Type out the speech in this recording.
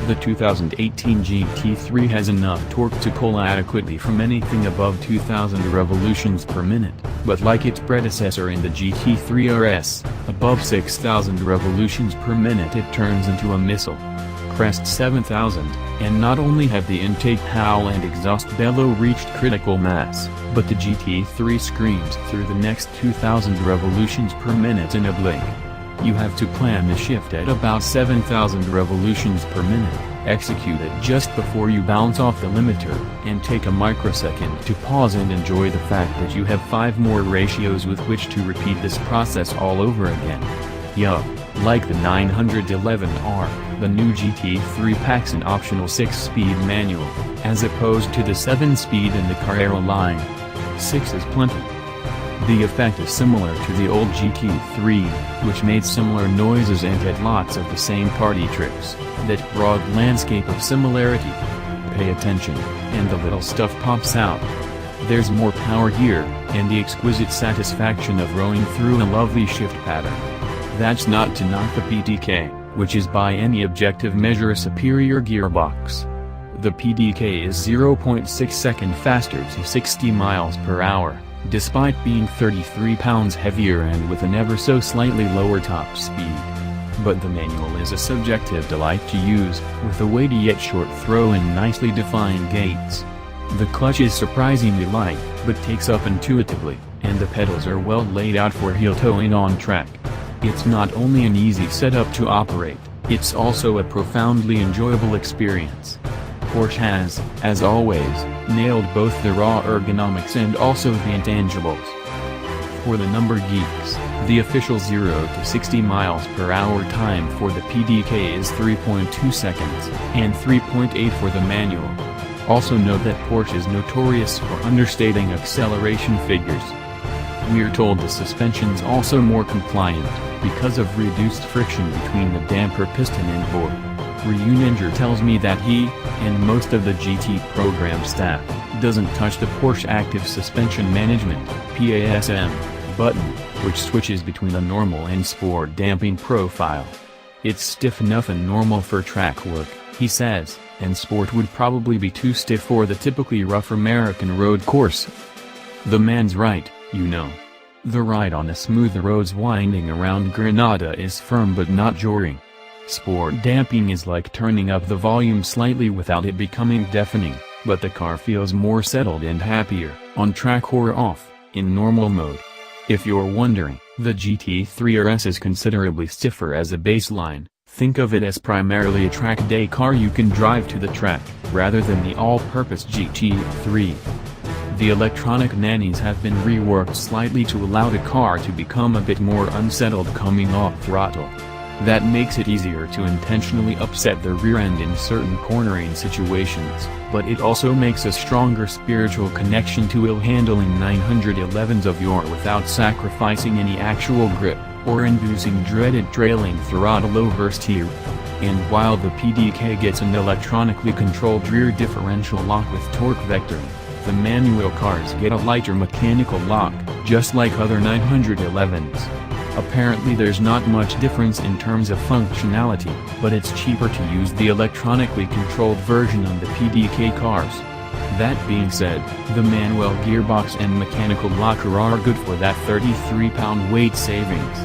The 2018 GT3 has enough torque to pull adequately from anything above 2,000 revolutions per minute, but like its predecessor in the GT3 RS, above 6,000 revolutions per minute it turns into a missile. Crest 7000, and not only have the intake howl and exhaust bellow reached critical mass, but the GT3 screams through the next 2,000 revolutions per minute in a blink. You have to plan the shift at about 7,000 revolutions per minute, execute it just before you bounce off the limiter, and take a microsecond to pause and enjoy the fact that you have 5 more ratios with which to repeat this process all over again. Yup, like the 911R, the new GT3 packs an optional 6-speed manual, as opposed to the 7-speed in the Carrera line. 6 is plenty. The effect is similar to the old GT3, which made similar noises and had lots of the same party tricks. That broad landscape of similarity. Pay attention, and the little stuff pops out. There's more power here, and the exquisite satisfaction of rowing through a lovely shift pattern. That's not to knock the PDK, which is by any objective measure a superior gearbox. The PDK is 0.6 seconds faster to 60 miles per hour. Despite being 33 pounds heavier and with an ever so slightly lower top speed. But the manual is a subjective delight to use, with a weighty yet short throw and nicely defined gates. The clutch is surprisingly light, but takes up intuitively, and the pedals are well laid out for heel toeing on track. It's not only an easy setup to operate, it's also a profoundly enjoyable experience. Porsche has, as always, nailed both the raw ergonomics and also the intangibles. For the number geeks, the official 0 to 60 miles per hour time for the PDK is 3.2 seconds, and 3.8 for the manual. Also note that Porsche is notorious for understating acceleration figures. We're told the suspension's also more compliant, because of reduced friction between the damper piston and bore. Reuninger tells me that he, and most of the GT program staff, doesn't touch the Porsche Active Suspension Management (PASM) button, which switches between the normal and sport damping profile. It's stiff enough and normal for track work, he says, and sport would probably be too stiff for the typically rough American road course. The man's right, you know. The ride on the smooth roads winding around Granada is firm but not jarring. Sport damping is like turning up the volume slightly without it becoming deafening, but the car feels more settled and happier, on track or off, in normal mode. If you're wondering, the GT3 RS is considerably stiffer as a baseline. Think of it as primarily a track day car you can drive to the track, rather than the all-purpose GT3. The electronic nannies have been reworked slightly to allow the car to become a bit more unsettled coming off throttle. That makes it easier to intentionally upset the rear end in certain cornering situations, but it also makes a stronger spiritual connection to ill-handling 911s of yore without sacrificing any actual grip, or inducing dreaded trailing throttle oversteer. And while the PDK gets an electronically controlled rear differential lock with torque vectoring, the manual cars get a lighter mechanical lock, just like other 911s. Apparently there's not much difference in terms of functionality, but it's cheaper to use the electronically controlled version on the PDK cars. That being said, the manual gearbox and mechanical locker are good for that 33-pound weight savings.